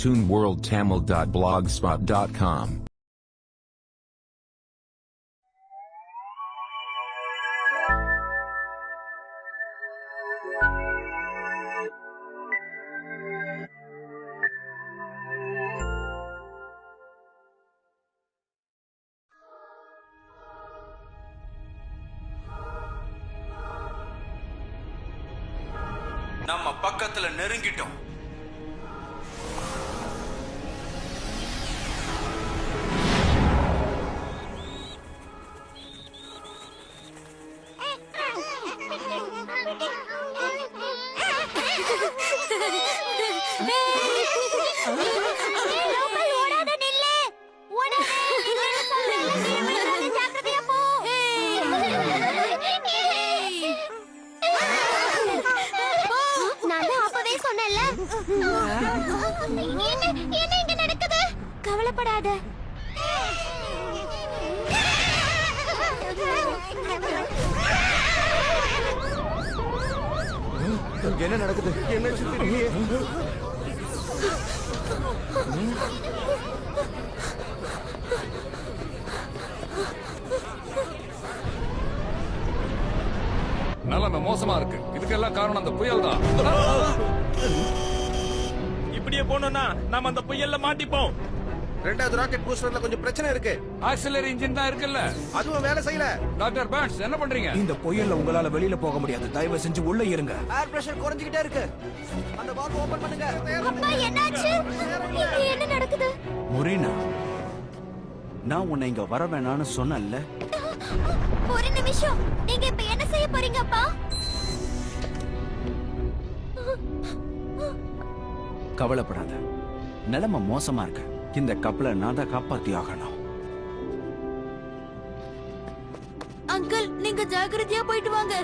toonworldtamil.blogspot.com. நம்ம பக்கத்துல நெருங்கிட்டோம். என்ன இங்க நடக்குது? கவலைப்படாத. என்ன நடக்குது? என்ன சுத்திரியே? நிலைமை மோசமா இருக்கு. இதுக்கெல்லாம் காரணம் அந்த புயல் தான். இப்படியே போனோம்னா நாம அந்த புயல்ல மாட்டிப்போம். ரெண்டாவது ராக்கெட் பூஸ்டர்ல கொஞ்சம் பிரச்சனை இருக்கு. ஆக்சிலரி இன்ஜின் தான் இருக்குல்ல, அதுவும் வேலை செய்யல. டாக்டர் பர்ன்ஸ் என்ன பண்றீங்க? இந்த புயல்ல உங்களால வெளியில போக முடியாது. தயவு செஞ்சு உள்ள இருங்க. ஏர் பிரஷர் குறைஞ்சிட்டே இருக்கு. அந்த வால்வ் ஓபன் பண்ணுங்க. அப்பா என்னாச்சு? இங்க என்ன நடக்குது? முரீனா, நான் உன்னை இங்க வர வேணாம்னு சொன்னேன்ல. ஒரு நிமிஷம். நீங்க இப்ப என்ன செய்ய போறீங்க அப்பா? கவலைப்படாத, நிலைமை மோசமா இருக்கு. இந்த கப்பலை நான் தான் காப்பாத்தி ஆகணும். அங்கிள், நீங்க ஜாக்கிரதையா போயிட்டு வாங்க.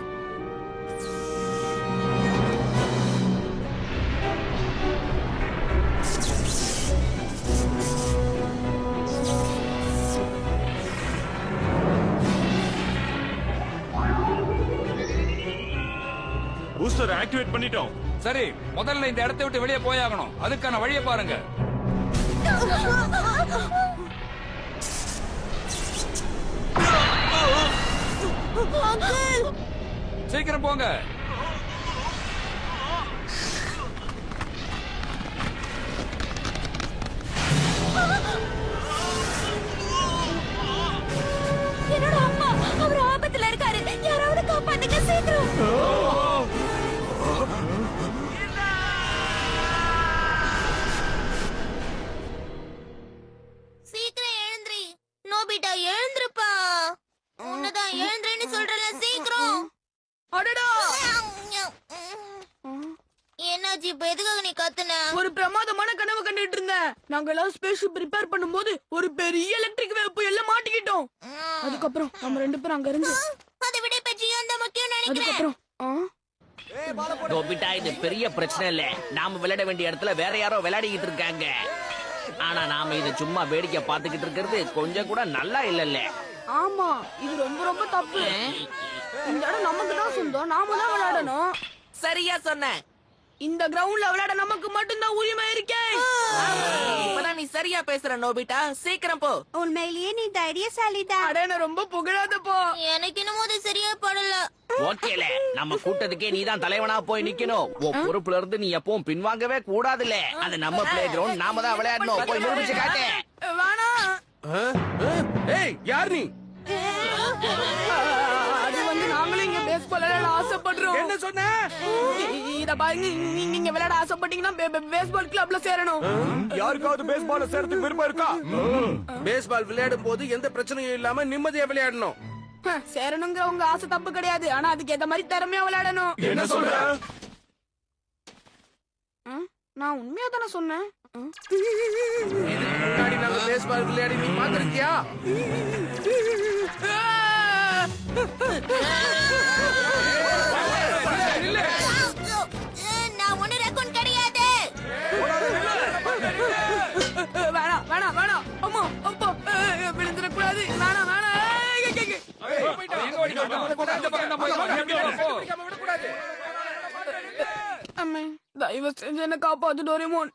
பூஸ்டர் ஆக்டிவேட் பண்ணிட்டோம். சரி, முதல்ல இந்த இடத்தை விட்டு வெளியே போயாகணும். அதுக்கான வழியை பாருங்க. அங்கிள், சீக்கிரம் போங்க. என்னோட அம்மா, அவர் ஆபத்துல இருக்காரு. யாராவது காப்பாத்துங்க சீக்கிரம். சீக்கிரம் எழுந்திரி. நோபிட்டா எழுந்திருப்பா. உன்னதான் எழுந்திரின்னு சொல்றல, சீக்கிரம். அடடா, என்னாச்சு இப்ப? எதுக்காக நீ கத்துன? ஒரு பிரமாதமான கனவு கண்டுட்டு இருந்தேன். நாங்க எல்லாம் ஸ்பேஸ்ஷிப் ரிப்பேர் பண்ணும்போது ஒரு பெரிய எலக்ட்ரிக் வேவ் புயல்ல மாட்டிக்கிட்டோம். அதுக்கப்புறம் நம்ம ரெண்டு பேரும் அங்க இருந்து அதை விட இப்ப ஜியோன் தான் முக்கியம் நினைக்கிறேன். அதுக்கப்புறம் நோபிட்டா, இது பெரிய பிரச்சனை இல்ல. நாம விளையாட வேண்டிய இடத்துல வேற யாரோ விளையாடிக்கிட்டு இருக்காங்க. ஆனா நாம இத சும்மா வேடிக்கை பார்த்துக்கிட்டு இருக்கிறது கொஞ்சம் கூட நல்லா இல்லல்ல. ஆமா, இது ரொம்ப ரொம்ப தப்பு. இந்த இடம் நமக்கு தான் சொந்தம். நாம தான் விளையாடணும். சரியா சொன்ன. இந்த கிரவுண்ட்ல விளையாட நமக்கு மட்டும்தான் உரிமை இருக்கே. இப்பதான் நீ சரியா பேசுற நோபிட்டா. சீக்கிரம் போ. உண்மையிலேயே நீ தைரியசாலிதான். அட, என்ன ரொம்ப புகழாத போ. எனக்கு என்னமோ அது சரியா படல. ஓகேல, நம்ம கூட்டத்துக்கே நீ தான் தலைவனா போய் நிக்கணும். உன் பொறுப்புல இருந்து நீ எப்பவும் பின்வாங்கவே கூடாதுல்ல. அது நம்ம பிளே கிரவுண்ட், நாம தான் விளையாடணும். போய் நிரூபிச்சு காட்டு. வேணாம். ஏய், யார் நீ? அது வந்து நாங்களும் இங்க பேஸ்பால் விளையாட ஆசைப்படுறோம். என்ன சொன்ன? இத பாருங்க, நீங்க இங்க விளையாட ஆசைப்பட்டீங்கன்னா பேஸ்பால் கிளப்ல சேரணும். யாருக்காவது பேஸ்பால் சேரத்துக்கு விருப்பம் இருக்கா? பேஸ்பால் விளையாடும் போது எந்த பிரச்சனையும் இல்லாம நிம்மதியா விளையாடணும். சேரணுங்கிற உங்க ஆசை தப்பு கிடையாது. ஆனா அதுக்கு ஏத்த மாதிரி திறமையா விளையாடணும். என்ன சொல்ற? நான் உண்மையா தானே சொன்னேன். முன்னாடி நாங்க பேஸ்பால் விளையாடி நீ பாத்திருக்கியா? நான் ஒண்ணு ரேக்கூன் கிடையாது. வேணாம் வேணாம் வேணாம். அம்மா அப்பா, விழுந்துடக்கூடாது. வேணாம் வேணாம். அம்மே, தயவு செஞ்சு என்ன காப்பாத்து டோரேமோன்.